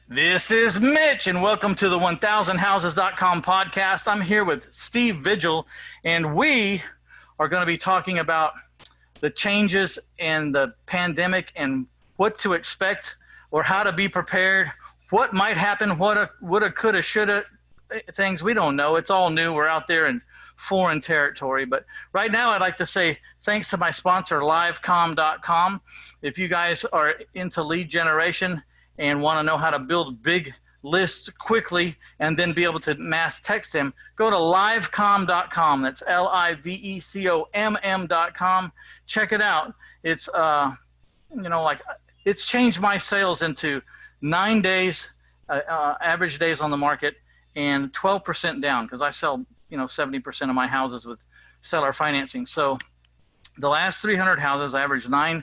This is Mitch, and welcome to the 1000houses.com podcast. I'm here with Steve Vigil, and we are going to be talking about the changes in the pandemic and what to expect or how to be prepared, what might happen, what woulda, coulda, shoulda, things we don't know. It's all new. We're out there in foreign territory. But right now, I'd like to say thanks to my sponsor, livecom.com. If you guys are into lead generation and want to know how to build big lists quickly and then be able to mass text them, go to livecom.com. That's livecom.com. Check it out. It's it's changed my sales into 9 days, average days on the market, and 12% down, because I sell 70% of my houses with seller financing. So the last 300 houses average nine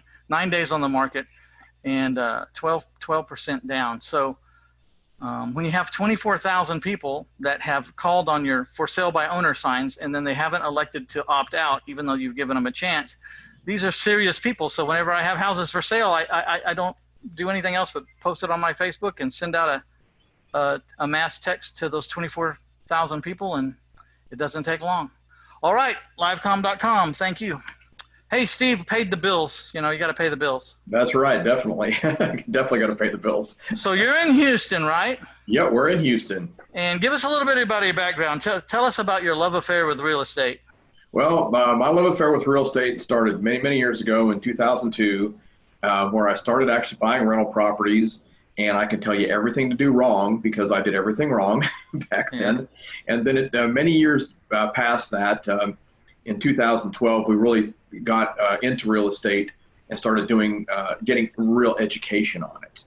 days on the market and 12% down. So when you have 24,000 people that have called on your for sale by owner signs and then they haven't elected to opt out, even though you've given them a chance, these are serious people. So whenever I have houses for sale, I don't do anything else but post it on my Facebook and send out a mass text to those 24,000 people, and it doesn't take long. All right, livecom.com. Thank you. Hey, Steve, paid the bills. You got to pay the bills. That's right. Definitely. Definitely got to pay the bills. So you're in Houston, right? Yeah, we're in Houston. And give us a little bit about your background. Tell us about your love affair with real estate. Well, my love affair with real estate started many, many years ago in 2002, where I started actually buying rental properties. And I can tell you everything to do wrong because I did everything wrong back then. And then many years past that, in 2012, we really got into real estate and started getting real education on it.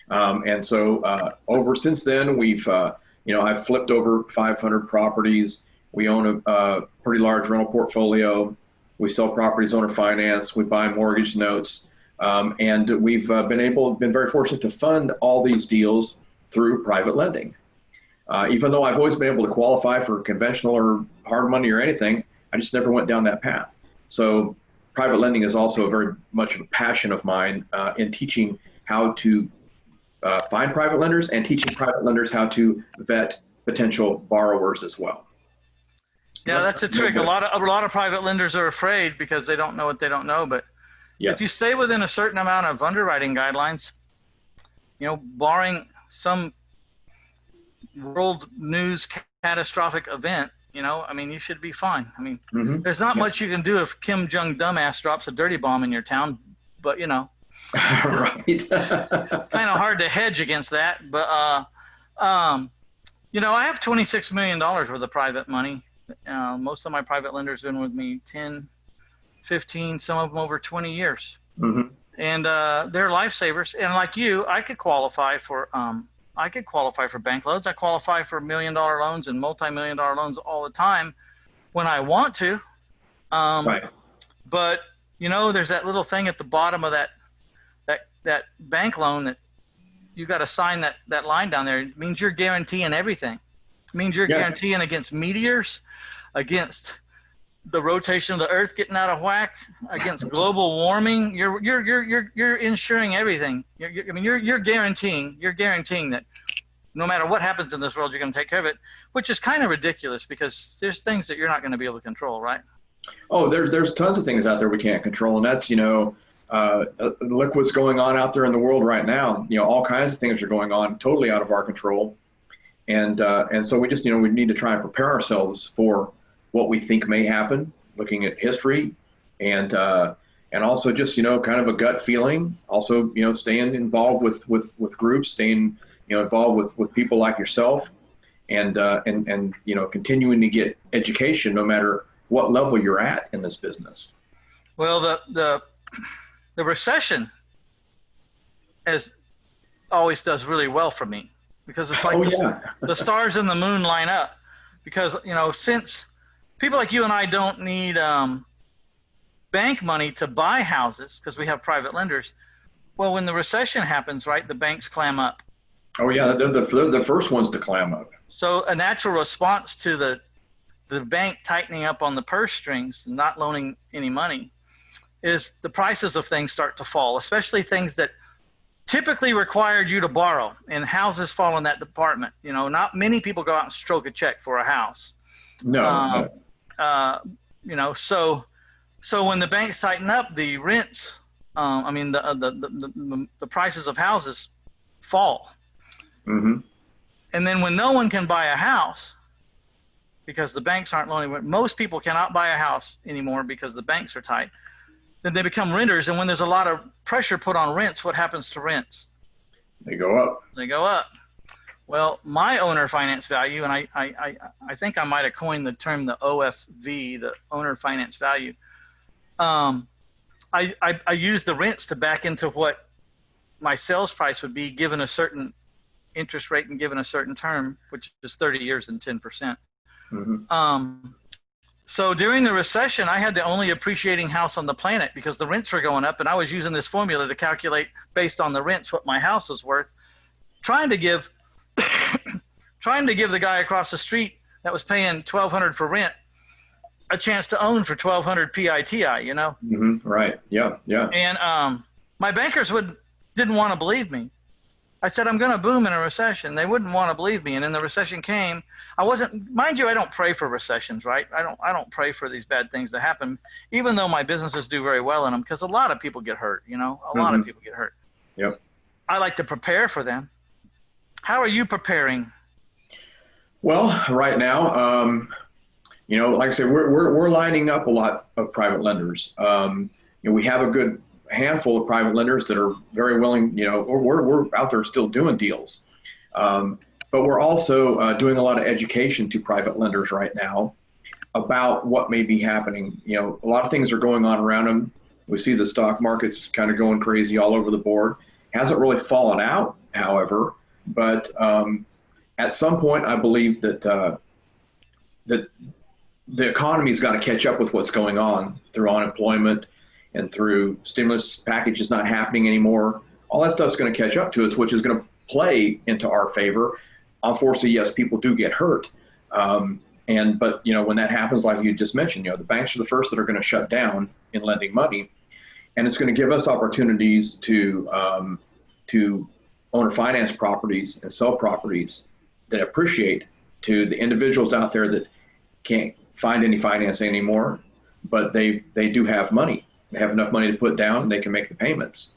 And so since then, I've flipped over 500 properties. We own a pretty large rental portfolio. We sell properties owner finance. We buy mortgage notes. And we've been very fortunate to fund all these deals through private lending. Even though I've always been able to qualify for conventional or hard money or anything, I just never went down that path. So private lending is also very much a passion of mine in teaching how to find private lenders and teaching private lenders how to vet potential borrowers as well. Yeah, that's a trick. A lot of private lenders are afraid because they don't know what they don't know. But yes, if you stay within a certain amount of underwriting guidelines, barring some world news catastrophic event, you should be fine. There's not much you can do if Kim Jong dumbass drops a dirty bomb in your town, but right. It's kind of hard to hedge against that. But I have $26 million worth of private money. Most of my private lenders have been with me 10, 15, some of them over 20 years. Mm-hmm. And they're lifesavers. And like you, I could qualify for bank loans. I qualify for $1 million loans and multi-million-dollar loans all the time when I want to. Right. But there's that little thing at the bottom of that bank loan that you got to sign that line down there. It means you're guaranteeing everything. It means you're guaranteeing against meteors, against the rotation of the earth getting out of whack, against global warming. You're insuring everything. You're guaranteeing that no matter what happens in this world, you're going to take care of it, which is kind of ridiculous because there's things that you're not going to be able to control, right? Oh, there's tons of things out there we can't control, and that's look what's going on out there in the world right now. All kinds of things are going on totally out of our control, and so we just we need to try and prepare ourselves for what we think may happen, looking at history, and also just kind of a gut feeling. Also staying involved with groups, staying involved with people like yourself, and continuing to get education no matter what level you're at in this business. Well, the recession as always does really well for me because it's like the stars and the moon line up, because since people like you and I don't need bank money to buy houses because we have private lenders. Well, when the recession happens, right, the banks clam up. Oh yeah, they're the first ones to clam up. So a natural response to the bank tightening up on the purse strings and not loaning any money is the prices of things start to fall, especially things that typically required you to borrow, and houses fall in that department. You know, not many people go out and stroke a check for a house. No. You know, so when the banks tighten up, the rents, I mean, the prices of houses fall. Mm-hmm. And then when no one can buy a house because the banks aren't loaning, most people cannot buy a house anymore because the banks are tight, then they become renters. And when there's a lot of pressure put on rents, what happens to rents? They go up. They go up. Well, my owner finance value, and I think I might have coined the term the OFV, the owner finance value. I use the rents to back into what my sales price would be given a certain interest rate and given a certain term, which is 30 years and 10%. Mm-hmm. So during the recession, I had the only appreciating house on the planet because the rents were going up, and I was using this formula to calculate based on the rents what my house was worth, trying to give the guy across the street that was paying $1,200 for rent a chance to own for $1,200 PITI, you know? Mm-hmm. Right. Yeah. Yeah. And my bankers didn't want to believe me. I said, I'm going to boom in a recession. They wouldn't want to believe me. And then the recession came. Mind you, I don't pray for recessions, right? I don't pray for these bad things to happen, even though my businesses do very well in them, because a lot of people get hurt, you know, a lot of people get hurt. Yep. I like to prepare for them. How are you preparing? Well, right now, you know, like I said, we're lining up a lot of private lenders. You know, we have a good handful of private lenders that are very willing, you know, we're out there still doing deals. But we're also doing a lot of education to private lenders right now about what may be happening. You know, a lot of things are going on around them. We see the stock market's kind of going crazy all over the board. Hasn't really fallen out, however, but at some point, I believe that that the economy's got to catch up with what's going on through unemployment and through stimulus packages not happening anymore. All that stuff's going to catch up to us, which is going to play into our favor. Unfortunately, yes, people do get hurt. But you know, when that happens, like you just mentioned, you know, the banks are the first that are going to shut down in lending money, and it's going to give us opportunities to owner finance properties and sell properties that appreciate to the individuals out there that can't find any financing anymore, but they do have money. They have enough money to put down, and they can make the payments.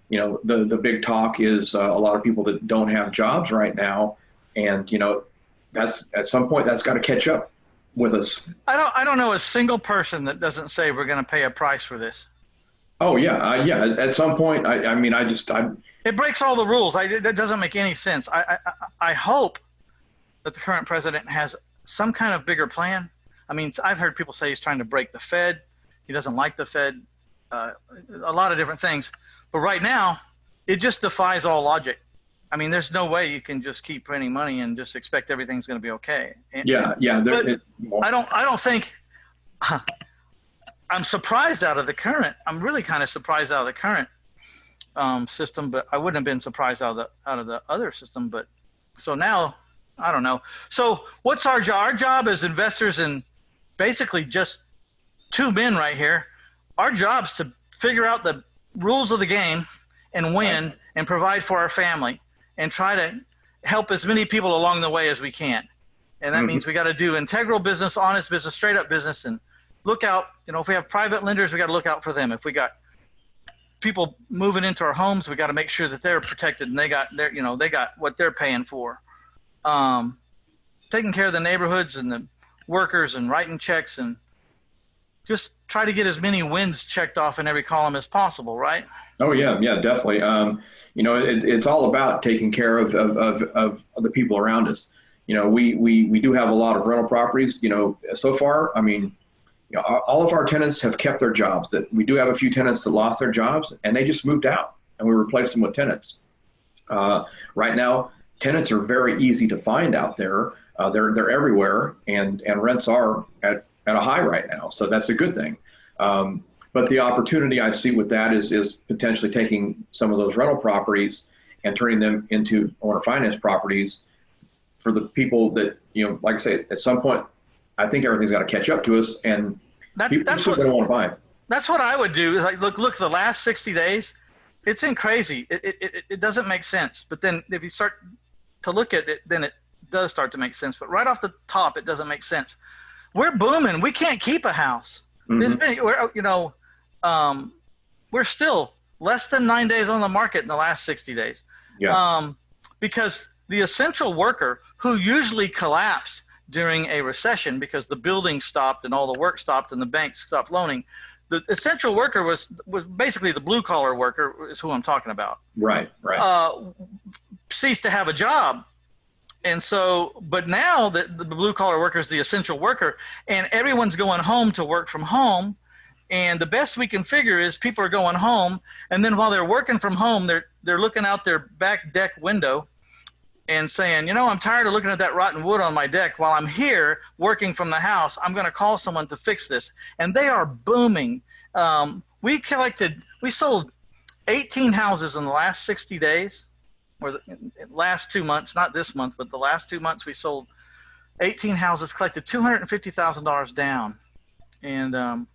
You know, the big talk is a lot of people that don't have jobs right now, and you know, that's at some point that's got to catch up with us. I don't know a single person that doesn't say we're going to pay a price for this. Oh yeah, yeah. At some point, I mean, it breaks all the rules. That doesn't make any sense. I hope that the current president has some kind of bigger plan. I mean, I've heard people say he's trying to break the Fed. He doesn't like the Fed. A lot of different things. But right now, it just defies all logic. I mean, there's no way you can just keep printing money and just expect everything's going to be okay. Yeah. I don't think. I'm surprised out of the current. I'm really kind of surprised out of the current system, but I wouldn't have been surprised out of the other system. But so now, I don't know. So what's our job? Our job as investors, and basically just two men right here. Our job's to figure out the rules of the game and win and provide for our family and try to help as many people along the way as we can. And that means we got to do integral business, honest business, straight up business, and look out. You know, if we have private lenders, we got to look out for them. If we got people moving into our homes, we got to make sure that they're protected and they got what they're paying for. Taking care of the neighborhoods and the workers and writing checks, and just try to get as many wins checked off in every column as possible, right? Oh yeah, definitely. You know, it's all about taking care of the people around us. You know, we do have a lot of rental properties. You know, so far, I mean, you know, all of our tenants have kept their jobs. That we do have a few tenants that lost their jobs, and they just moved out, and we replaced them with tenants. Right now, tenants are very easy to find out there. They're everywhere, and rents are at a high right now, so that's a good thing. But the opportunity I see with that is potentially taking some of those rental properties and turning them into owner finance properties for the people that, you know, like I say, at some point, I think everything's got to catch up to us, and people are going to want to buy. That's what I would do. Is like look the last 60 days. It's in crazy. It doesn't make sense. But then if you start to look at it, then it does start to make sense. But right off the top, it doesn't make sense. We're booming. We can't keep a house. We're still less than 9 days on the market in the last 60 days. Yeah. Because the essential worker who usually collapsed during a recession because the building stopped and all the work stopped and the banks stopped loaning, the essential worker was basically the blue collar worker is who I'm talking about. Right. Ceased to have a job. And so, but now that the blue collar worker is the essential worker and everyone's going home to work from home. And the best we can figure is people are going home. And then while they're working from home, they're looking out their back deck window and saying, I'm tired of looking at that rotten wood on my deck. While I'm here working from the house, I'm going to call someone to fix this. And they are booming. We sold 18 houses in the last 60 days, or the last 2 months, not this month, but the last 2 months we sold 18 houses, collected $250,000 down. And,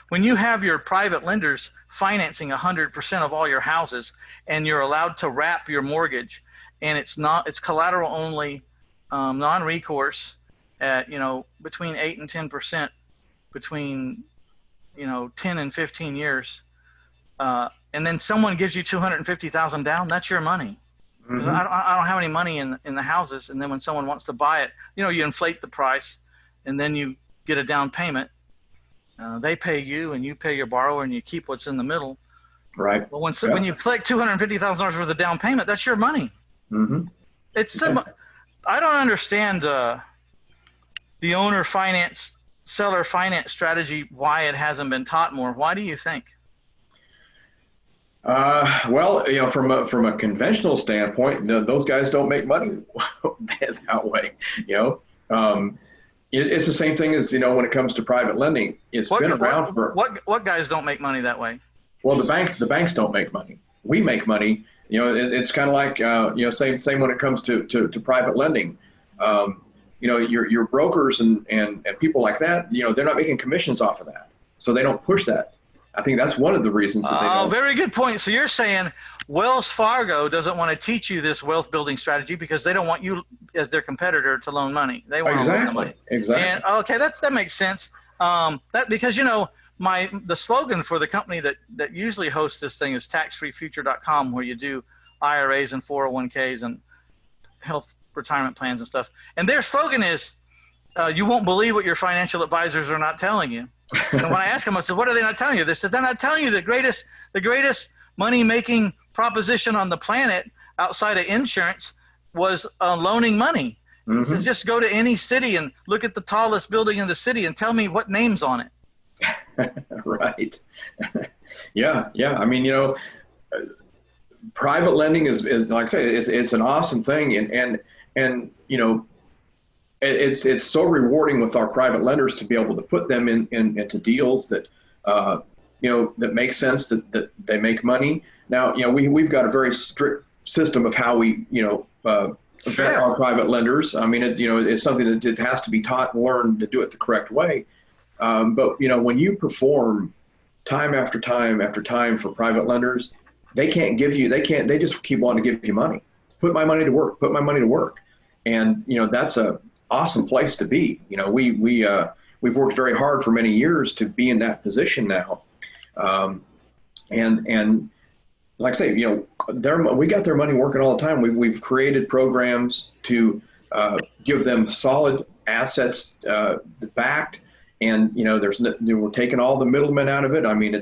when you have your private lenders financing 100% of all your houses and you're allowed to wrap your mortgage and it's collateral only, non-recourse at, between 8 and 10%, between, 10 and 15 years. And then someone gives you $250,000 down, that's your money. Mm-hmm. I don't have any money in the houses. And then when someone wants to buy it, you inflate the price and then you get a down payment. They pay you and you pay your borrower and you keep what's in the middle. Right. But when you collect $250,000 worth of down payment, that's your money. Mm-hmm. I don't understand the owner finance, seller finance strategy, why it hasn't been taught more. Why do you think? Well, from a conventional standpoint, those guys don't make money that way. It's the same thing as, when it comes to private lending. Been around for what guys don't make money that way? Well, the banks don't make money. We make money. It's kind of like, same when it comes to private lending. Your brokers and people like that, they're not making commissions off of that. So they don't push that. I think that's one of the reasons that they don't. Very good point. So you're saying Wells Fargo doesn't want to teach you this wealth building strategy because they don't want you as their competitor to loan money. They want to loan the money. Exactly. And okay, that makes sense. Because the slogan for the company that usually hosts this thing is taxfreefuture.com, where you do IRAs and 401ks and health retirement plans and stuff. And their slogan is, you won't believe what your financial advisors are not telling you. And when I ask them, I said, what are they not telling you? They said, they're not telling you the greatest money-making proposition on the planet outside of insurance was loaning money. Mm-hmm. Says, just go to any city and look at the tallest building in the city and tell me what name's on it. Right. Yeah. I mean, private lending is like I say, it's an awesome thing. And it's so rewarding with our private lenders to be able to put them into deals that, that make sense, that they make money. Now, we've got a very strict system of how we, vet our private lenders. I mean, it's something that has to be taught and learned to do it the correct way. But, when you perform time after time after time for private lenders, they just keep wanting to give you money. Put my money to work. And, that's a awesome place to be. We've worked very hard for many years to be in that position now. And like I say, we got their money working all the time. We've created programs to give them solid assets backed, and we're taking all the middlemen out of it. I mean,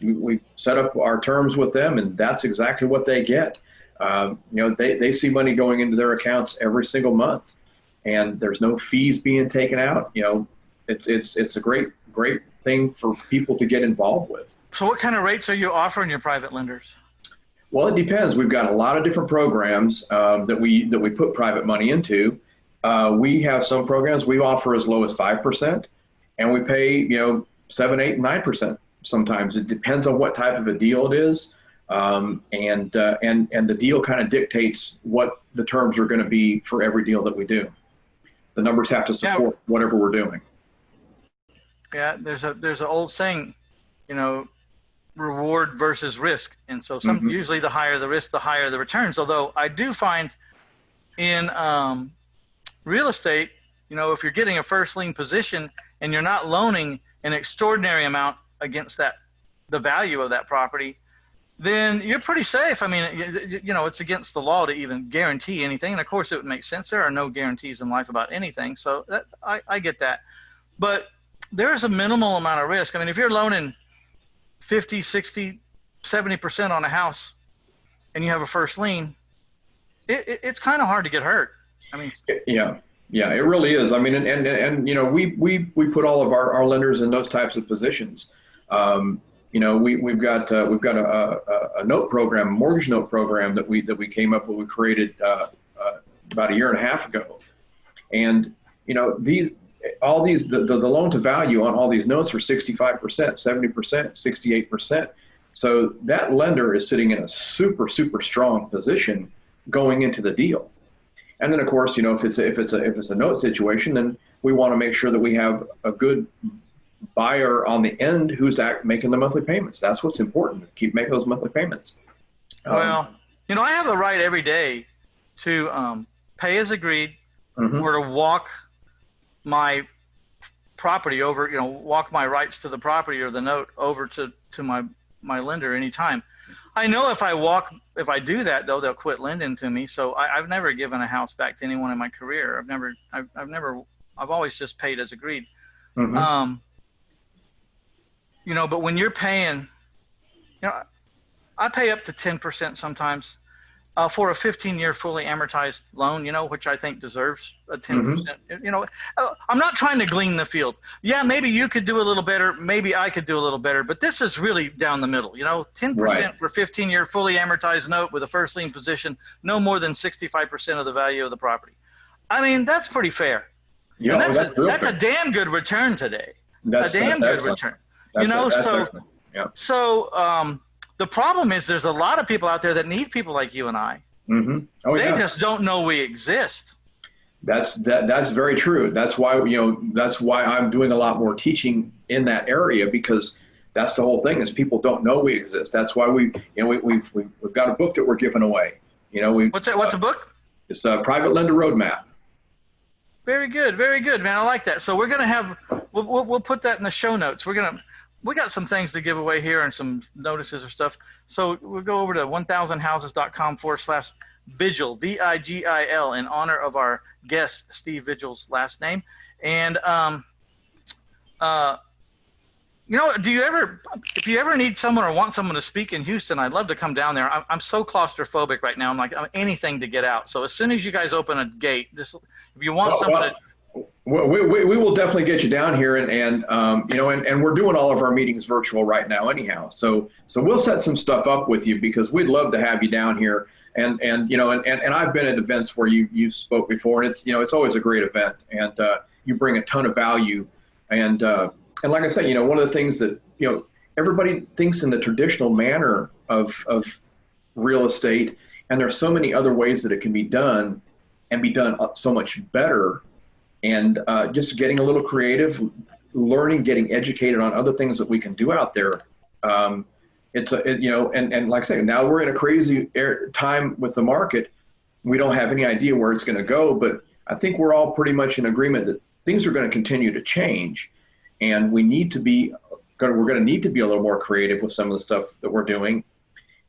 we set up our terms with them, and that's exactly what they get. They see money going into their accounts every single month, and there's no fees being taken out. It's a great thing for people to get involved with. So what kind of rates are you offering your private lenders? Well, it depends. We've got a lot of different programs that we put private money into. We have some programs we offer as low as 5%, and we pay 7, 8, and 9% sometimes. It depends on what type of a deal it is, and the deal kind of dictates what the terms are going to be for every deal that we do. The numbers have to support whatever we're doing. Yeah, there's an old saying, reward versus risk. And so usually the higher the risk, the higher the returns. Although I do find in real estate, if you're getting a first lien position and you're not loaning an extraordinary amount against the value of that property, then you're pretty safe. I mean, it's against the law to even guarantee anything. And of course it would make sense. There are no guarantees in life about anything. So I get that. But there is a minimal amount of risk. I mean, if you're loaning 50, 60, 70% on a house and you have a first lien, it's kind of hard to get hurt. I mean, yeah, it really is. I mean, and we put all of our lenders in those types of positions. We've got a note program, a mortgage note program that we came up with. We created about a year and a half ago, and the loan to value on all these notes were 65%, 70%, 68%. So that lender is sitting in a super strong position going into the deal. And then of course, if it's a note situation, then we want to make sure that we have a good buyer on the end who's making the monthly payments. That's what's important. Keep making those monthly payments. Well, I have the right every day to pay as agreed, or to walk my property over, walk my rights to the property or the note over to my lender anytime. I know if I do that though, they'll quit lending to me. So I've never given a house back to anyone in my career. I've always just paid as agreed. But when you're paying, I pay up to 10% sometimes for a 15-year fully amortized loan, which I think deserves a 10%. I'm not trying to glean the field. Yeah, maybe you could do a little better. Maybe I could do a little better. But this is really down the middle. 10% Right. for 15-year fully amortized note with a first lien position, no more than 65% of the value of the property. I mean, that's pretty fair. Yeah, and that's fair. a damn good return today. That's good excellent. return. Yeah. So the problem is there's a lot of people out there that need people like you and I. Oh, they just don't know we exist. That's very true. That's why I'm doing a lot more teaching in that area, because that's the whole thing is people don't know we exist. That's why we've got a book that we're giving away. What's a book? It's a Private Lender Roadmap. Very good, man. I like that. So we're gonna have we'll put that in the show notes. We got some things to give away here and some notices or stuff. So we'll go over to 1000houses.com/Vigil, Vigil, in honor of our guest, Steve Vigil's last name. And, if you ever need someone or want someone to speak in Houston, I'd love to come down there. I'm so claustrophobic right now. I'm anything to get out. So as soon as you guys open a gate, if you want someone to... We will definitely get you down here, and we're doing all of our meetings virtual right now anyhow. So we'll set some stuff up with you, because we'd love to have you down here. And I've been at events where you spoke before, and it's always a great event, and you bring a ton of value. And like I said, one of the things that everybody thinks in the traditional manner of real estate, and there's so many other ways that it can be done, and be done so much better. And just getting a little creative, learning, getting educated on other things that we can do out there. And like I say, now we're in a crazy time with the market. We don't have any idea where it's going to go, but I think we're all pretty much in agreement that things are going to continue to change, and we're going to need to be a little more creative with some of the stuff that we're doing.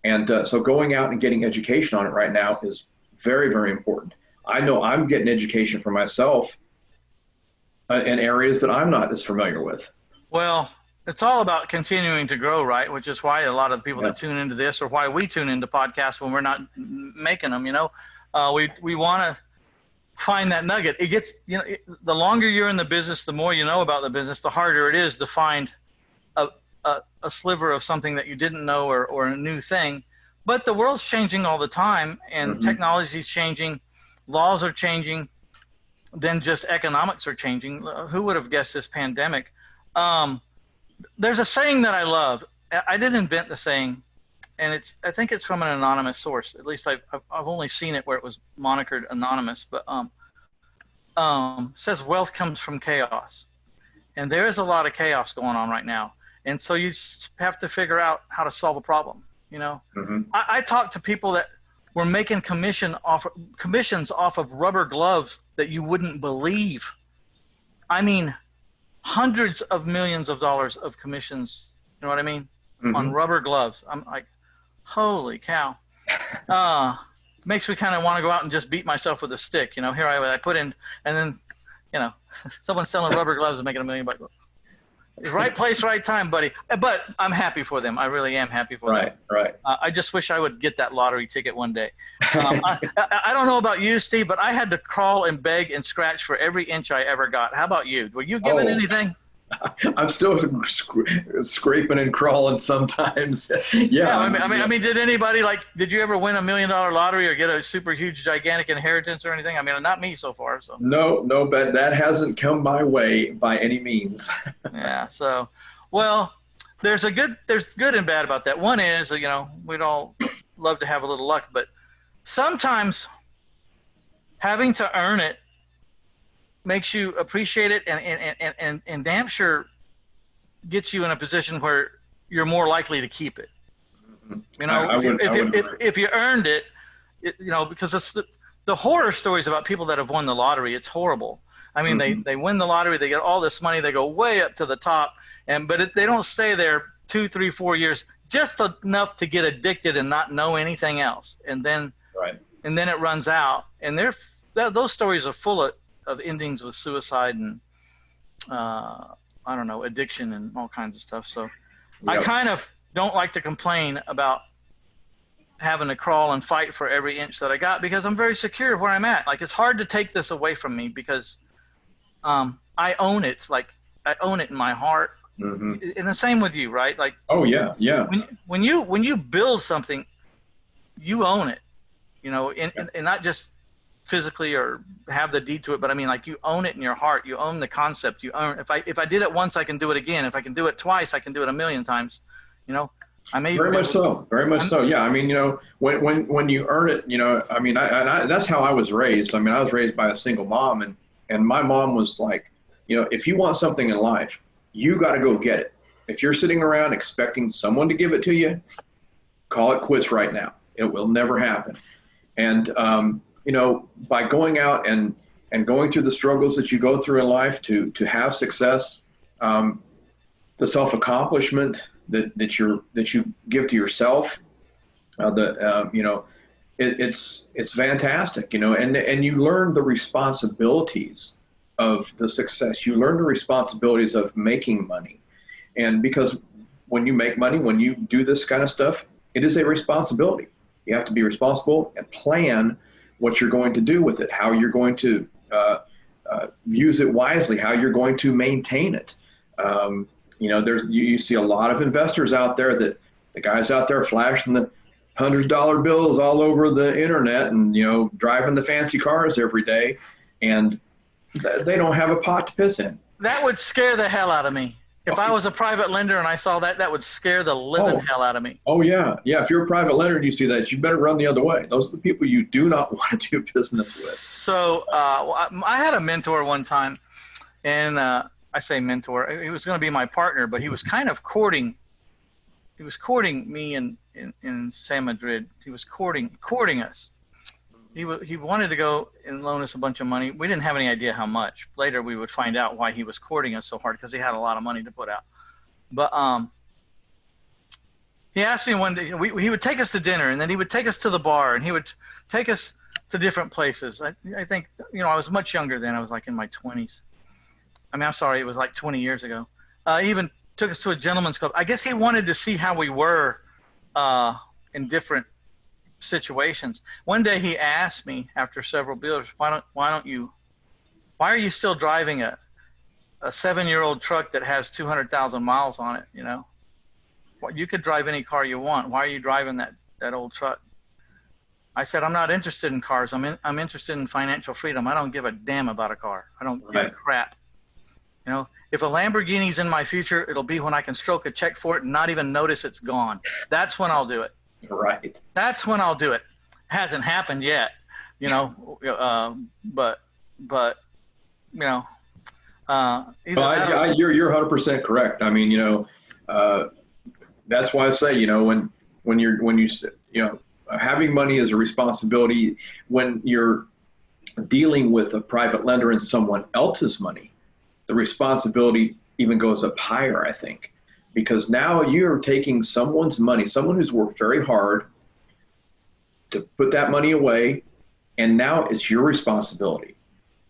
And so going out and getting education on it right now is very, very important. I know I'm getting education for myself in areas that I'm not as familiar with. Well, it's all about continuing to grow, right? Which is why a lot of the people that tune into this, or why we tune into podcasts when we're not making them, we want to find that nugget. It gets, the longer you're in the business, the more you know about the business, the harder it is to find a sliver of something that you didn't know, or a new thing. But the world's changing all the time, and technology's changing, laws are changing, then just economics are changing. Who would have guessed this pandemic? There's a saying that I love. I didn't invent the saying, and I think it's from an anonymous source. At least I've only seen it where it was monikered anonymous, but says wealth comes from chaos. And there is a lot of chaos going on right now. And so you have to figure out how to solve a problem. I talked to people that were making commissions off of rubber gloves that you wouldn't believe. I mean, hundreds of millions of dollars of commissions, you know what I mean, on rubber gloves. I'm like, holy cow. Makes me kind of want to go out and just beat myself with a stick. Here I put in, and then, someone's selling rubber gloves and making $1 million. Right place, right time, buddy. But I'm happy for them. I really am happy for them. Right. I just wish I would get that lottery ticket one day. I don't know about you, Steve, but I had to crawl and beg and scratch for every inch I ever got. How about you? Were you given anything? I'm still scraping and crawling sometimes. Yeah. I mean, did you ever win $1 million lottery or get a super huge, gigantic inheritance or anything? I mean, not me so far. So no, but that hasn't come my way by any means. Yeah. So, well, there's good and bad about that. One is, we'd all love to have a little luck, but sometimes having to earn it makes you appreciate it and damn sure gets you in a position where you're more likely to keep it. If you earned it, because it's the horror stories about people that have won the lottery. It's horrible. I mean, they win the lottery, they get all this money, they go way up to the top, but they don't stay there 2, 3, 4 years, just enough to get addicted and not know anything else. And then it runs out. And those stories are full of endings with suicide and addiction and all kinds of stuff. So I kind of don't like to complain about having to crawl and fight for every inch that I got, because I'm very secure where I'm at. Like, it's hard to take this away from me because I own it. Like, I own it in my heart. And the same with you, right? Like, oh yeah. When you build something, you own it, and not just physically or have the deed to it, but I mean, like, you own it in your heart. You own the concept. You own, if I did it once, I can do it again. If I can do it twice, I can do it 1,000,000 times. I may very much so. Yeah. I mean, when you earn it, I mean, I that's how I was raised. I mean, I was raised by a single mom, and my mom was like, if you want something in life, you got to go get it. If you're sitting around expecting someone to give it to you, call it quits right now. It will never happen. And, by going out and going through the struggles that you go through in life to have success, the self-accomplishment that you give to yourself, it's fantastic, and you learn the responsibilities of the success. You learn the responsibilities of making money. And because when you make money, when you do this kind of stuff, it is a responsibility. You have to be responsible and plan what you're going to do with it, how you're going to use it wisely, how you're going to maintain it. You see a lot of investors out there that the guys out there flashing the $100 bills all over the internet and, driving the fancy cars every day, and they don't have a pot to piss in. That would scare the hell out of me. If I was a private lender and I saw that, that would scare the living hell out of me. Oh, yeah. Yeah, if you're a private lender and you see that, you better run the other way. Those are the people you do not want to do business with. So I had a mentor one time, and I say mentor. He was going to be my partner, but he was kind of courting. He was courting me in San Madrid. He was courting us. He wanted to go and loan us a bunch of money. We didn't have any idea how much. Later, we would find out why he was courting us so hard, because he had a lot of money to put out. But he asked me one day, he would take us to dinner, and then he would take us to the bar, and he would take us to different places. I think, I was much younger then. I was like in my 20s. I mean, I'm sorry, it was like 20 years ago. He even took us to a gentleman's club. I guess he wanted to see how we were in different situations. One day he asked me after several beers, why are you still driving a 7-year-old truck that has 200,000 miles on it? Well, you could drive any car you want. Why are you driving that old truck? I said, I'm not interested in cars. I'm interested in financial freedom. I don't give a damn about a car. I don't give a crap. If a Lamborghini's in my future, it'll be when I can stroke a check for it and not even notice it's gone. That's when I'll do it. Right. That's when I'll do it. Hasn't happened yet, but you're 100% correct. I mean, that's why I say, having money is a responsibility. When you're dealing with a private lender and someone else's money, the responsibility even goes up higher, I think, because now you're taking someone's money, someone who's worked very hard to put that money away, and now it's your responsibility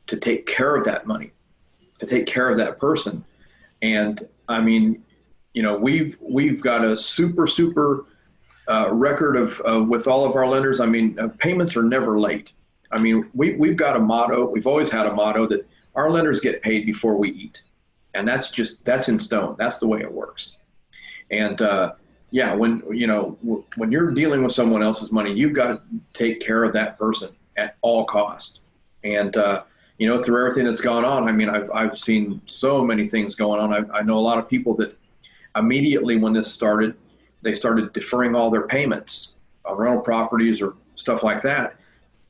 to take care of that money, to take care of that person. And I mean, we've got a super record of with all of our lenders. I mean, payments are never late. I mean, we've got a motto. We've always had a motto that our lenders get paid before we eat, and that's in stone. That's the way it works. And when you're dealing with someone else's money, you've got to take care of that person at all costs. And through everything that's gone on, I mean, I've seen so many things going on. I know a lot of people that immediately when this started, they started deferring all their payments on rental properties or stuff like that.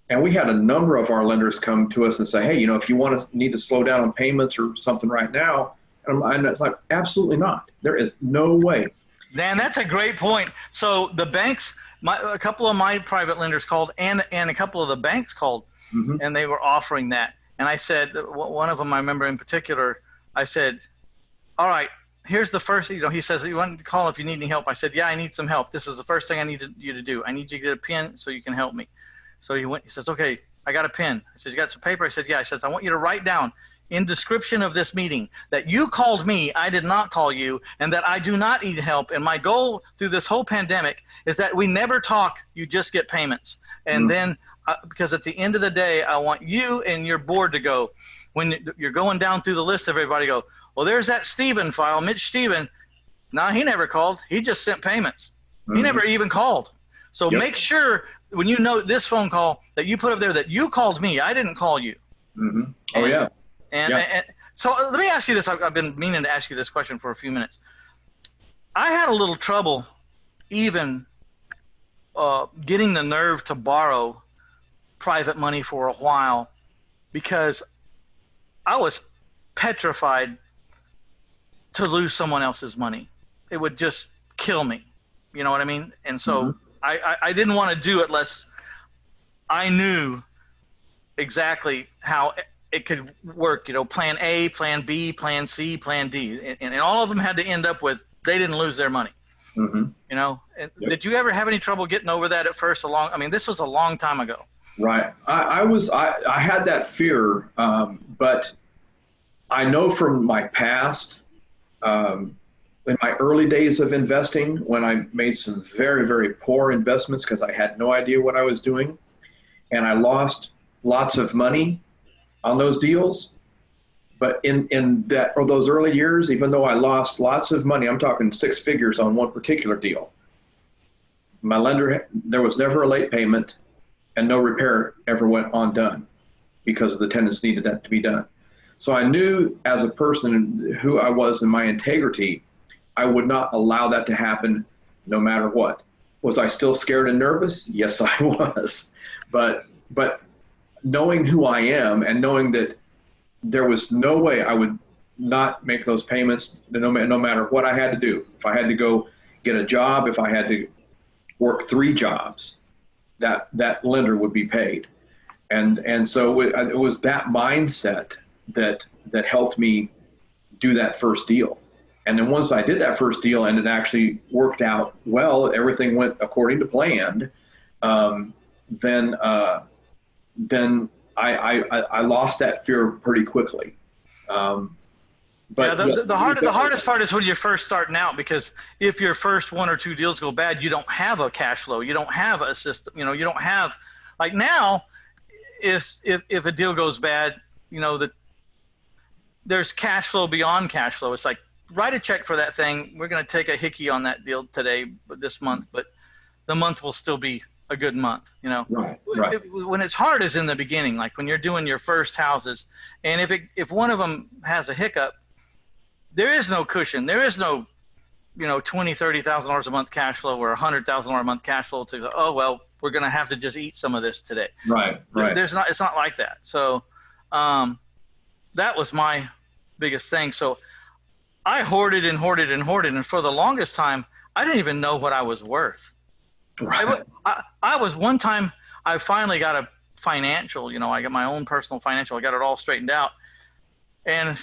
And we had a number of our lenders come to us and say, hey, if you need to slow down on payments or something right now. And I'm like, absolutely not. There is no way. Dan, that's a great point. So the banks, a couple of my private lenders called and a couple of the banks called, mm-hmm. and they were offering that. And I said, one of them I remember in particular, I said, all right, here's the first, he says, you want to call if you need any help? I said, yeah, I need some help. This is the first thing I need you to do. I need you to get a pen so you can help me. So he says, okay, I got a pen. I said, you got some paper? I said, yeah. I says, I want you to write down in description of this meeting that you called me, I did not call you, and that I do not need help. And my goal through this whole pandemic is that we never talk, you just get payments. And then, because at the end of the day, I want you and your board to go, when you're going down through the list of everybody, go, well, there's that Stephen file, Mitch Stephen. No, he never called. He just sent payments. Mm-hmm. He never even called. So make sure when you know this phone call that you put up there that you called me, I didn't call you. Mm-hmm. Oh, yeah. And so let me ask you this. I've been meaning to ask you this question for a few minutes. I had a little trouble even getting the nerve to borrow private money for a while because I was petrified to lose someone else's money. It would just kill me. You know what I mean? And so I didn't want to do it unless I knew exactly how it could work, plan A, plan B, plan C, plan D. And all of them had to end up with, they didn't lose their money. Mm-hmm. Did you ever have any trouble getting over that at first? This was a long time ago. Right. I had that fear, but I know from my past, in my early days of investing, when I made some very, very poor investments because I had no idea what I was doing, and I lost lots of money on those deals. But in those early years, even though I lost lots of money, I'm talking six figures on one particular deal, my lender, there was never a late payment and no repair ever went undone because the tenants needed that to be done. So I knew as a person who I was in my integrity, I would not allow that to happen no matter what. Was I still scared and nervous? Yes, I was. But knowing who I am and knowing that there was no way I would not make those payments no matter what I had to do. If I had to go get a job, if I had to work 3 jobs, that lender would be paid. And so it was that mindset that helped me do that first deal. And then once I did that first deal and it actually worked out well, everything went according to plan, then I lost that fear pretty quickly. But the hardest part is when you're first starting out, because if your first 1 or 2 deals go bad, you don't have a cash flow. You don't have a system. You don't have, like now, if a deal goes bad, there's cash flow beyond cash flow. It's like, write a check for that thing. We're going to take a hickey on that deal today, this month, but the month will still be a good month. Right. When it's hard is in the beginning, like when you're doing your first houses, and if one of them has a hiccup, there is no cushion. There is no, $20,000-$30,000 a month cash flow or $100,000 a month cash flow to go, oh, well, we're going to have to just eat some of this today. Right. It's not like that. So that was my biggest thing. So I hoarded and hoarded and hoarded, and for the longest time, I didn't even know what I was worth. Right. I was one time, I finally got a financial, I got my own personal financial. I got it all straightened out. And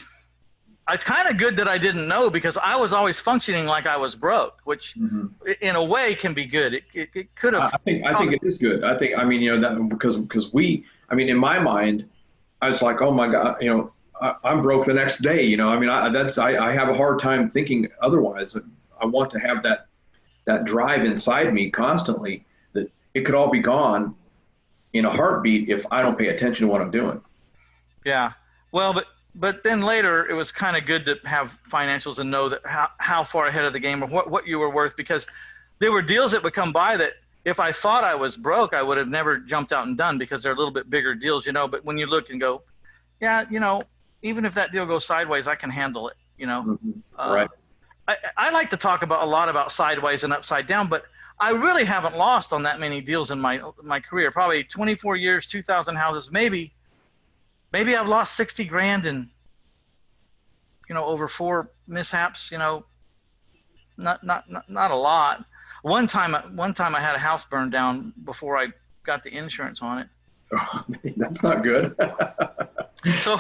it's kind of good that I didn't know, because I was always functioning like I was broke, which in a way can be good. It could have. I think it is good. I mean, that because in my mind, I was like, oh my God, I'm broke the next day. I mean, I have a hard time thinking otherwise. I want to have that drive inside me constantly, that it could all be gone in a heartbeat if I don't pay attention to what I'm doing. Yeah. Well, but then later it was kind of good to have financials and know that how far ahead of the game, or what you were worth, because there were deals that would come by that if I thought I was broke, I would have never jumped out and done, because they're a little bit bigger deals, but when you look and go, yeah, even if that deal goes sideways, I can handle it, Right. I like to talk a lot about sideways and upside down, but I really haven't lost on that many deals in my career. Probably 24 years, 2,000 houses, maybe I've lost 60 grand in, over 4 mishaps, not a lot. One time I had a house burned down before I got the insurance on it. Oh, that's not good. So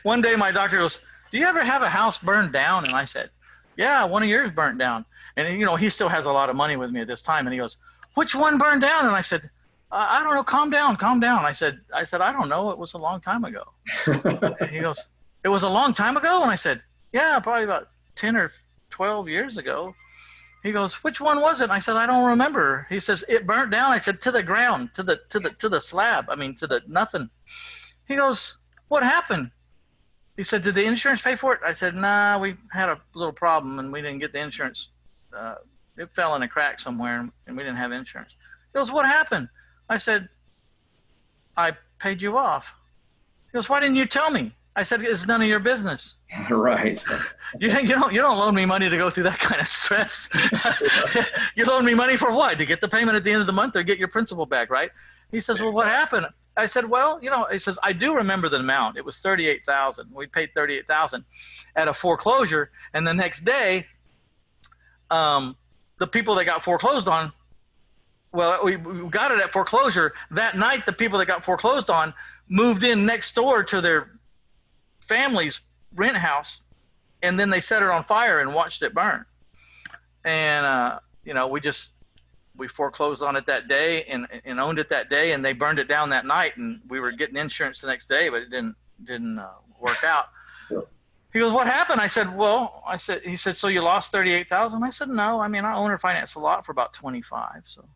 one day my doctor goes, "Do you ever have a house burned down?" And I said, "Yeah, one of yours burnt down." And he still has a lot of money with me at this time. And he goes, "Which one burned down?" And I said, "I don't know. Calm down. I said, "I don't know. It was a long time ago." And he goes, "It was a long time ago?" And I said, "Yeah, probably about 10 or 12 years ago." He goes, "Which one was it?" And I said, "I don't remember." He says, "It burnt down." I said, "To the ground, to the slab. I mean, to the nothing." He goes, "What happened?" He said, "Did the insurance pay for it?" I said, "Nah, we had a little problem and we didn't get the insurance. It fell in a crack somewhere and we didn't have insurance." He goes, "What happened?" I said, "I paid you off." He goes, "Why didn't you tell me?" I said, "It's none of your business." Right. You don't loan me money to go through that kind of stress. You loan me money for what? To get the payment at the end of the month or get your principal back, right? He says, "Well, what happened?" I said, "Well, he says, I do remember the amount. It was $38,000. We paid $38,000 at a foreclosure. And the next day, the people that got foreclosed on, well, we got it at foreclosure. That night, the people that got foreclosed on moved in next door to their family's rent house, and then they set it on fire and watched it burn. And, we foreclosed on it that day and owned it that day, and they burned it down that night, and we were getting insurance the next day, but it didn't work out." Yeah. He goes, "What happened?" I said, he said, "So you lost 38,000?" I said, "No, I mean, I owner finance a lot for about 25. So,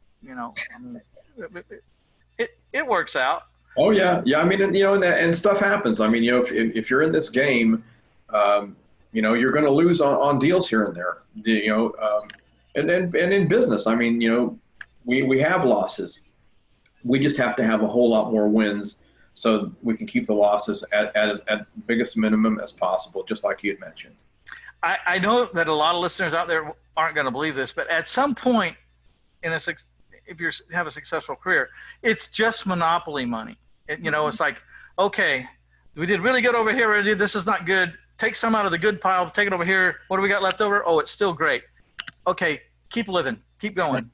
it works out." Oh yeah. Yeah. I mean, and stuff happens. I mean, if you're in this game, you're going to lose on deals here and there, and in business, I mean, we have losses. We just have to have a whole lot more wins so we can keep the losses at biggest minimum as possible, just like you had mentioned. I know that a lot of listeners out there aren't going to believe this, but at some point if you have a successful career, it's just monopoly money. It's like, okay, we did really good over here. This is not good. Take some out of the good pile, take it over here. What do we got left over? Oh, it's still great. Okay, keep living, keep going.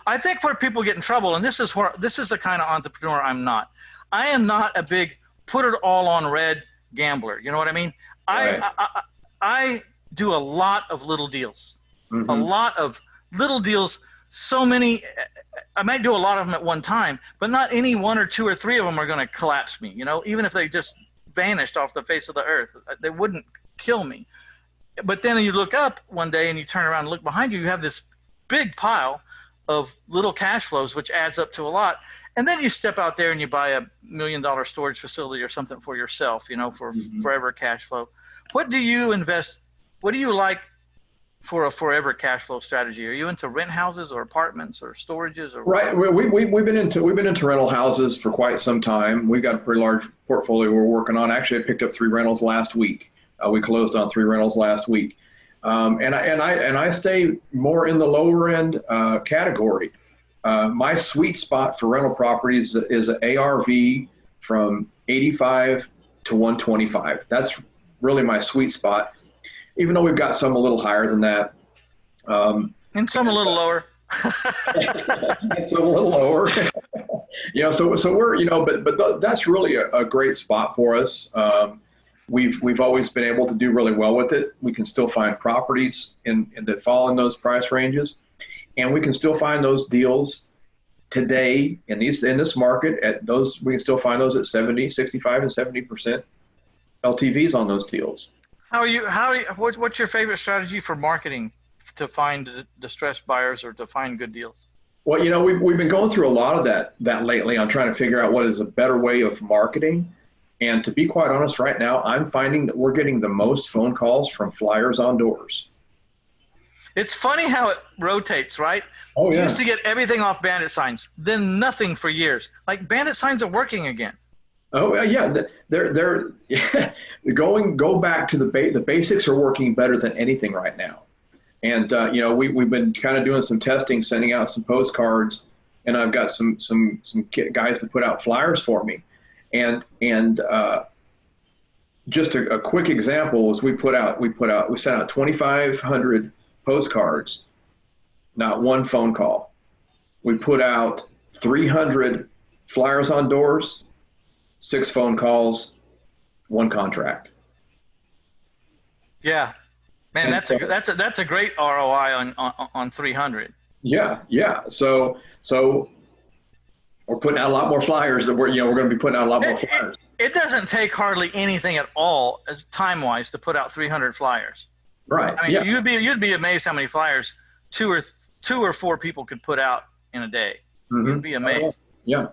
I think where people get in trouble, and this is the kind of entrepreneur I'm not. I am not a big put it all on red gambler. You know what I mean? Right. I do a lot of little deals, Mm-hmm. a lot of little deals. So many, I might do a lot of them at one time, but not any one or two or three of them are going to collapse me. Even if they just vanished off the face of the earth, they wouldn't kill me. But then you look up one day and you turn around and look behind you, you have this big pile of little cash flows, which adds up to a lot. And then you step out there and you buy $1 million storage facility or something for yourself, for forever cash flow. What do you invest? What do you like for a forever cash flow strategy? Are you into rent houses or apartments or storages or Right. We've been into rental houses for quite some time. We've got a pretty large portfolio we're working on. Actually, I picked up 3 rentals last week. We closed on 3 rentals last week. And I stay more in the lower end category. My sweet spot for rental properties is an ARV from 85 to 125. That's really my sweet spot. even though we've got some a little higher than that. And some a little lower. Some a little lower. So we're, but that's really a great spot for us. We've always been able to do really well with it. We can still find properties that fall in those price ranges, and we can still find those deals today in this market we can still find those at 70, 65 and 70% LTVs on those deals. What's your favorite strategy for marketing to find distressed buyers or to find good deals? Well, we've been going through a lot of that lately on trying to figure out what is a better way of marketing. And to be quite honest, right now, I'm finding that we're getting the most phone calls from flyers on doors. It's funny how it rotates, right? Oh, yeah. We used to get everything off bandit signs, then nothing for years. Like bandit signs are working again. Oh, yeah. They're go back to the basics are working better than anything right now. And, we've been kind of doing some testing, sending out some postcards, and I've got some guys that put out flyers for me. And just a quick example is we sent out 2,500 postcards, not one phone call. We put out 300 flyers on doors, 6 phone calls, 1 contract. Yeah, man, that's a great ROI on 300. Yeah. So we're putting out a lot more flyers that we're going to be putting out a lot more flyers. It doesn't take hardly anything at all as time-wise to put out 300 flyers. Right. I mean, you'd be amazed how many flyers two or four people could put out in a day. Mm-hmm. You'd be amazed. Yeah.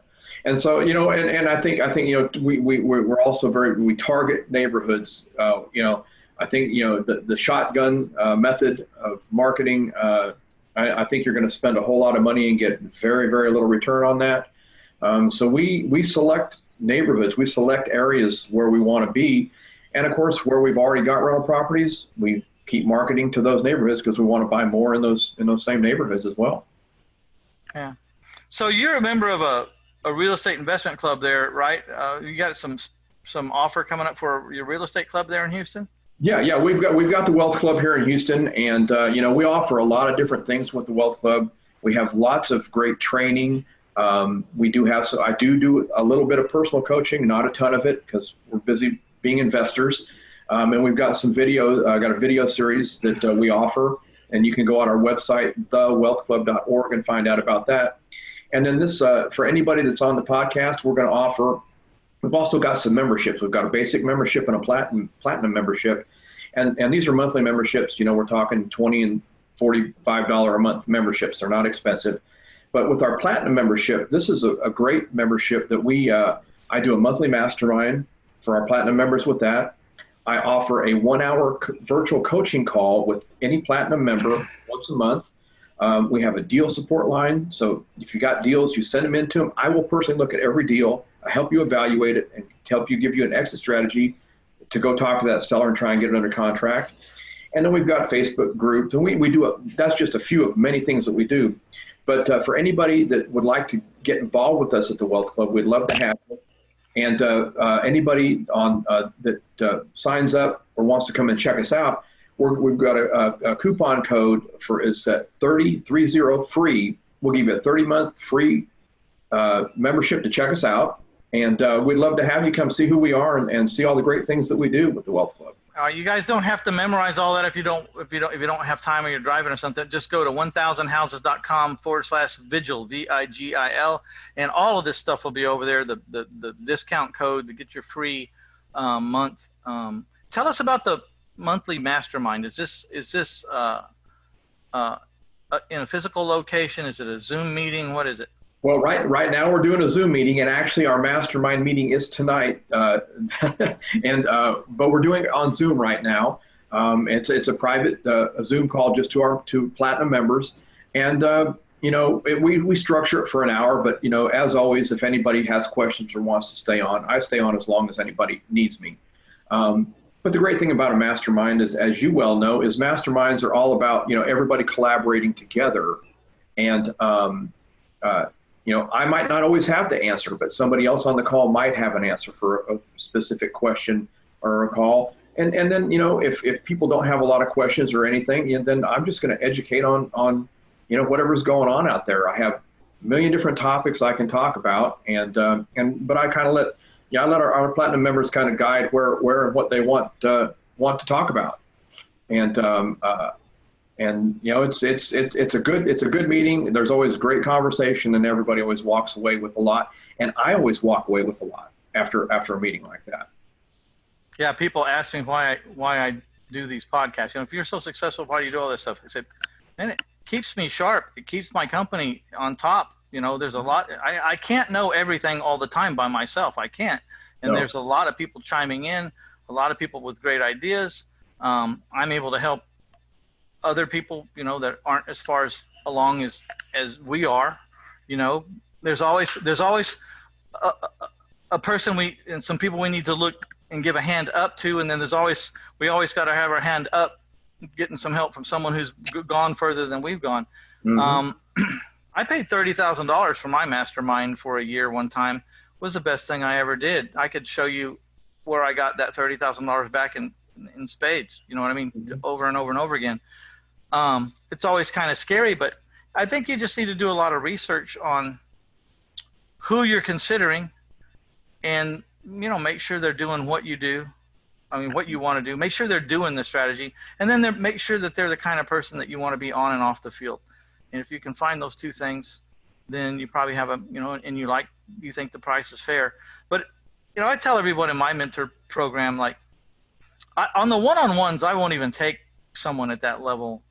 And so, and I think, we're also we target neighborhoods. I think, the shotgun method of marketing, I think you're going to spend a whole lot of money and get very, very little return on that. So we select neighborhoods, we select areas where we want to be. And of course, where we've already got rental properties, we keep marketing to those neighborhoods because we want to buy more in those same neighborhoods as well. Yeah. So you're a member of a real estate investment club there, right? You got some offer coming up for your real estate club there in Houston? Yeah. We've got the Wealth Club here in Houston, and we offer a lot of different things with the Wealth Club. We have lots of great training. We do have I do a little bit of personal coaching, not a ton of it because we're busy being investors. And we've got some got a video series that we offer, and you can go on our website, thewealthclub.org, and find out about that. And then this, for anybody that's on the podcast, we're going to offer. We've also got some memberships. We've got a basic membership and a platinum membership. And these are monthly memberships. We're talking $20 and $45 a month memberships. They're not expensive. But with our platinum membership, this is a great membership that I do a monthly mastermind for our platinum members with that. I offer a 1-hour virtual coaching call with any platinum member once a month. We have a deal support line. So if you got deals, you send them into them. I will personally look at every deal. I help you evaluate it and help you give you an exit strategy to go talk to that seller and try and get it under contract. And then we've got Facebook groups, and we do that's just a few of many things that we do. But for anybody that would like to get involved with us at the Wealth Club, we'd love to have you. And anybody that signs up or wants to come and check us out, we've got a coupon code is at 30 free. We'll give you a 30-month free membership to check us out. And we'd love to have you come see who we are and see all the great things that we do with the Wealth Club. You guys don't have to memorize all that if you don't have time or you're driving or something. Just go to 1000houses.com/vigil, VIGIL, and all of this stuff will be over there. The discount code to get your free month. Tell us about the monthly mastermind. Is this in a physical location? Is it a Zoom meeting? What is it? Well, right now we're doing a Zoom meeting, and actually our mastermind meeting is tonight. But we're doing it on Zoom right now. It's a private Zoom call just to platinum members, and we structure it for an hour. But as always, if anybody has questions or wants to stay on, I stay on as long as anybody needs me. But the great thing about a mastermind is, as you well know, is masterminds are all about everybody collaborating together, and I might not always have the answer, but somebody else on the call might have an answer for a specific question or a call. and then, if people don't have a lot of questions or anything, then I'm just going to educate on whatever's going on out there. I have a million different topics I can talk about, but I kind of I let our platinum members kind of guide where and what they want to talk about. And it's a good meeting. There's always great conversation, and everybody always walks away with a lot. And I always walk away with a lot after a meeting like that. Yeah, people ask me why I do these podcasts. If you're so successful, why do you do all this stuff? I said, man, it keeps me sharp. It keeps my company on top. There's a lot. I can't know everything all the time by myself. I can't. And No. There's a lot of people chiming in, a lot of people with great ideas. I'm able to help other people, that aren't as far along as we are. There's always a person and some people we need to look and give a hand up to, and then we always got to have our hand up, getting some help from someone who's gone further than we've gone. Mm-hmm. I paid $30,000 for my mastermind for a year one time. It was the best thing I ever did. I could show you where I got that $30,000 back in spades. You know what I mean? Mm-hmm. Over and over and over again. It's always kind of scary, but I think you just need to do a lot of research on who you're considering, and make sure they're doing what you do. What you want to do. Make sure they're doing the strategy, and then make sure that they're the kind of person that you want to be on and off the field. And if you can find those two things, then you probably have and you think the price is fair. But I tell everyone in my mentor program, on the one-on-ones, I won't even take someone at that level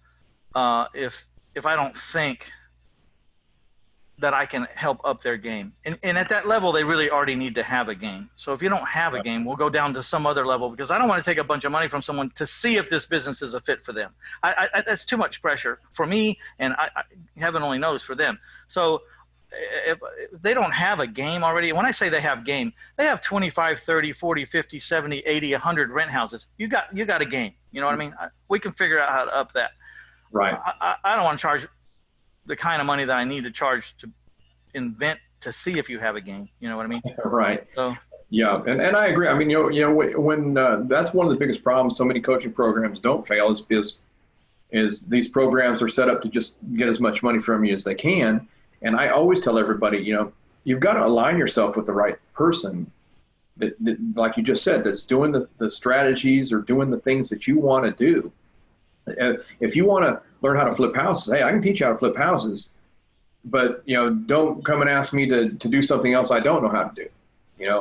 if I don't think that I can help up their game. And at that level, they really already need to have a game. So if you don't have a game, we'll go down to some other level, because I don't want to take a bunch of money from someone to see if this business is a fit for them. That's too much pressure for me, and heaven only knows for them. So if they don't have a game already, when I say they have game, they have 25, 30, 40, 50, 70, 80, 100 rent houses. You got a game. You know what I mean? We can figure out how to up that. Right. I don't want to charge the kind of money that I need to charge to invent to see if you have a game. You know what I mean? Right. So yeah, and I agree. When that's one of the biggest problems so many coaching programs don't fail is these programs are set up to just get as much money from you as they can. And I always tell everybody, you've got to align yourself with the right person that like you just said, that's doing the strategies or doing the things that you want to do. If you want to learn how to flip houses, hey, I can teach you how to flip houses, but don't come and ask me to do something else I don't know how to do.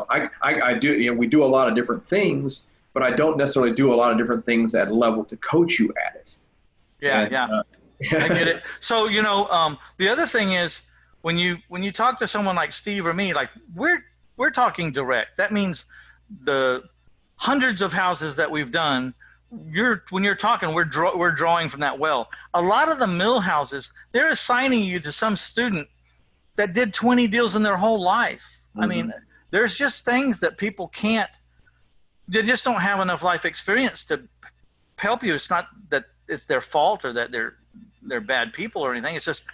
I do. We do a lot of different things, but I don't necessarily do a lot of different things at a level to coach you at it. Yeah. I get it. So the other thing is when you talk to someone like Steve or me, we're talking direct. That means the hundreds of houses that we've done. When you're talking, we're drawing from that well. A lot of the mill houses, they're assigning you to some student that did 20 deals in their whole life. Mm-hmm. There's just things that people can't. They just don't have enough life experience to help you. It's not that it's their fault or that they're bad people or anything. It's just,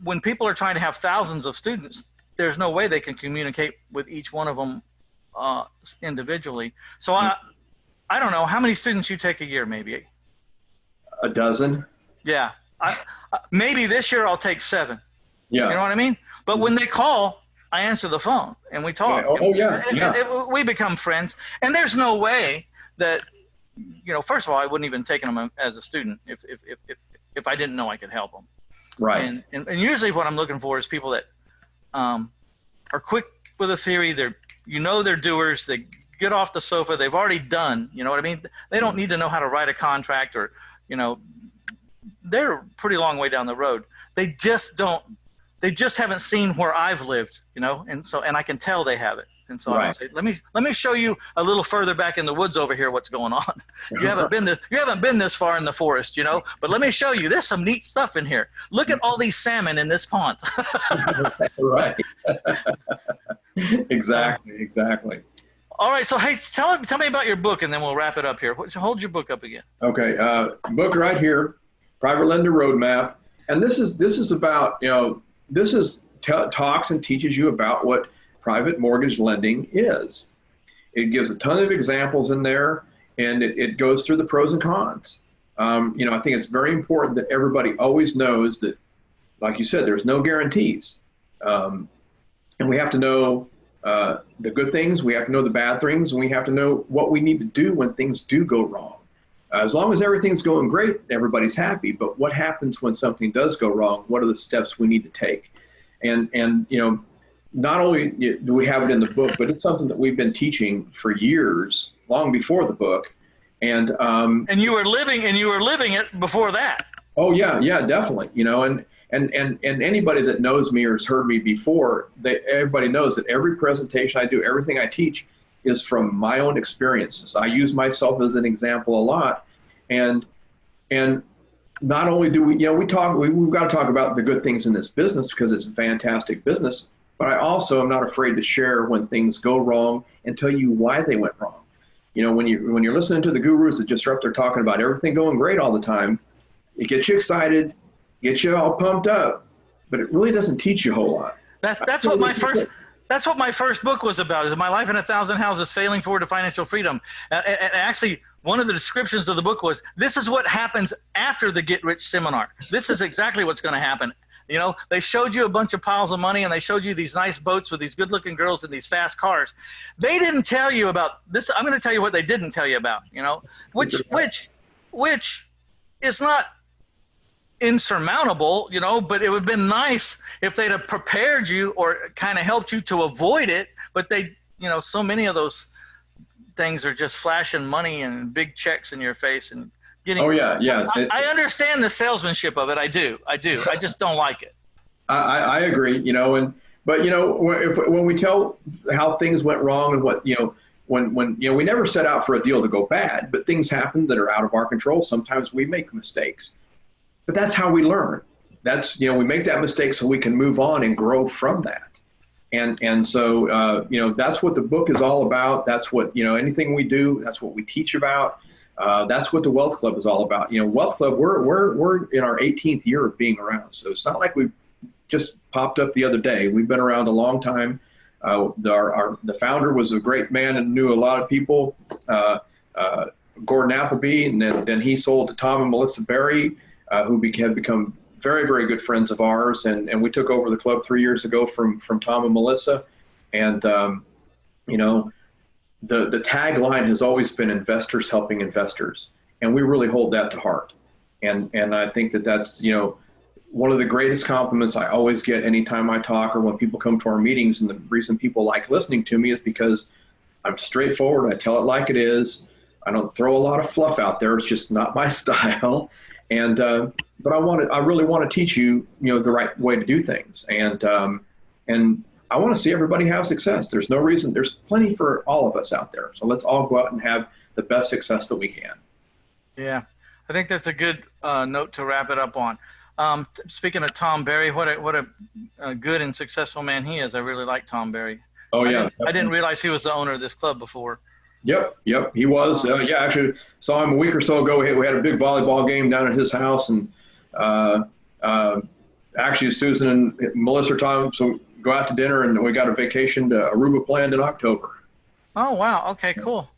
when people are trying to have thousands of students, there's no way they can communicate with each one of them individually. So I don't know how many students you take a year, maybe a dozen. Yeah. Maybe this year I'll take 7. Yeah. You know what I mean? But when they call, I answer the phone and we talk. Yeah. We become friends, and there's no way that, first of all, I wouldn't even take them as a student if I didn't know I could help them. Right. And usually what I'm looking for is people that are quick with a theory. They're doers. They get off the sofa. They've already done, you know what I mean? They don't need to know how to write a contract or, they're a pretty long way down the road. They just haven't seen where I've lived, and I can tell they have it. And so I say, let me show you a little further back in the woods over here what's going on. You haven't been this far in the forest, but let me show you. There's some neat stuff in here. Look at all these salmon in this pond. Right. Exactly. All right, so hey, tell me about your book, and then we'll wrap it up here. Hold your book up again. Okay, book right here, Private Lender Roadmap, and this is about talks and teaches you about what private mortgage lending is. It gives a ton of examples in there, and it goes through the pros and cons. I think it's very important that everybody always knows that, like you said, there's no guarantees. And we have to know the good things, we have to know the bad things, and we have to know what we need to do when things do go wrong. As long as everything's going great, everybody's happy. But what happens when something does go wrong? What are the steps we need to take? And not only do we have it in the book, but it's something that we've been teaching for years, long before the book. And you were living it before that. Oh yeah, definitely. And anybody that knows me or has heard me before, everybody knows that every presentation I do, everything I teach is from my own experiences. I use myself as an example a lot. And not only do we've got to talk about the good things in this business because it's a fantastic business, but I also am not afraid to share when things go wrong and tell you why they went wrong. When you're listening to the gurus that just are up there talking about everything going great all the time, it gets you excited, gets you all pumped up, but it really doesn't teach you a whole lot. That's what my first book was about, is My Life in 1,000 Houses, Failing Forward to Financial Freedom. And actually, one of the descriptions of the book was, this is what happens after the Get Rich seminar. This is exactly what's going to happen. They showed you a bunch of piles of money, and they showed you these nice boats with these good-looking girls and these fast cars. They didn't tell you about this. I'm going to tell you what they didn't tell you about, which is not insurmountable, but it would have been nice if they'd have prepared you or kind of helped you to avoid it. But they, so many of those things are just flashing money and big checks in your face and getting. Oh yeah. I understand the salesmanship of it. I do. I just don't like it. I agree. But when we tell how things went wrong and what when we never set out for a deal to go bad, but things happen that are out of our control. Sometimes we make mistakes. But that's how we learn. That's, we make that mistake so we can move on and grow from that. And so, that's what the book is all about. That's what, anything we do, that's what we teach about. That's what the Wealth Club is all about. Wealth Club, we're in our 18th year of being around. So it's not like we've just popped up the other day. We've been around a long time. The founder was a great man and knew a lot of people, Gordon Appleby, and then he sold to Tom and Melissa Berry, who had become very, very good friends of ours. And we took over the club 3 years ago from Tom and Melissa. And, the tagline has always been investors helping investors. And we really hold that to heart. And I think that's, one of the greatest compliments I always get anytime I talk or when people come to our meetings. And the reason people like listening to me is because I'm straightforward. I tell it like it is. I don't throw a lot of fluff out there. It's just not my style. And but I really want to teach you, the right way to do things. And I want to see everybody have success. There's no reason. There's plenty for all of us out there. So let's all go out and have the best success that we can. Yeah, I think that's a good note to wrap it up on. Speaking of Tom Berry, what a good and successful man he is. I really like Tom Berry. Oh yeah, I didn't realize he was the owner of this club before. Yep, he was. Actually saw him a week or so ago. We had a big volleyball game down at his house, and actually Susan and Melissa are talking, so go out to dinner, and we got a vacation to Aruba planned in October. Oh wow, okay, cool.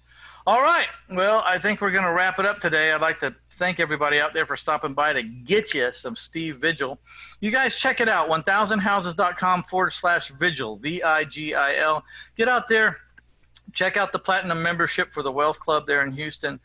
All right, well, I think we're going to wrap it up today. I'd like to thank everybody out there for stopping by to get you some Steve Vigil. You guys check it out, 1000houses.com/Vigil, Vigil. Get out there. Check out the Platinum membership for the Wealth Club there in Houston.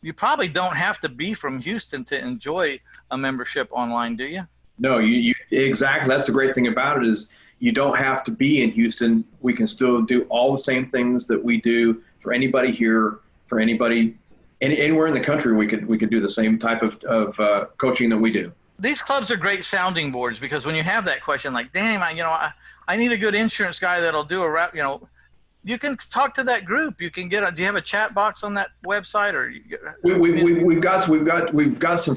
You probably don't have to be from Houston to enjoy a membership online, do you? No, you exactly. That's the great thing about it is you don't have to be in Houston. We can still do all the same things that we do for anybody here, for anybody anywhere in the country. We could do the same type of coaching that we do. These clubs are great sounding boards because when you have that question, like, damn, I need a good insurance guy that'll do a rap, you can talk to that group. You can do you have a chat box on that website, or we've got some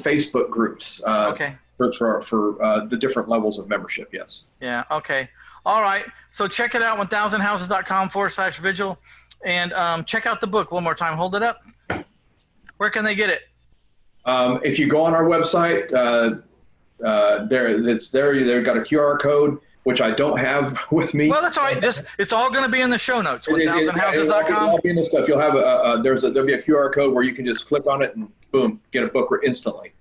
Facebook groups. Okay. For the different levels of membership. Yes. Yeah. Okay. All right. So check it out, 1000houses.com/Vigil, and check out the book one more time. Hold it up. Where can they get it? If you go on our website, it's there. They've got a QR code. which I don't have with me. Well, that's all right. It's all going to be in the show notes. It'll $1000houses.com. all be in the stuff. You'll have there'll be a QR code where you can just click on it and boom, get a book instantly.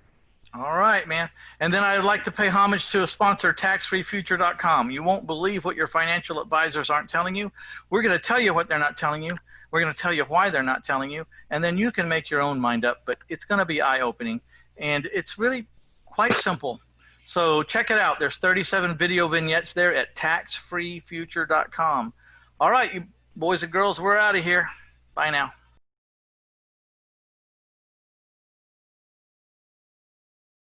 All right, man. And then I'd like to pay homage to a sponsor, taxfreefuture.com. You won't believe what your financial advisors aren't telling you. We're going to tell you what they're not telling you. We're going to tell you why they're not telling you. And then you can make your own mind up. But it's going to be eye-opening. And it's really quite simple. So check it out. There's 37 video vignettes there at taxfreefuture.com. All right, you boys and girls, we're out of here. Bye now.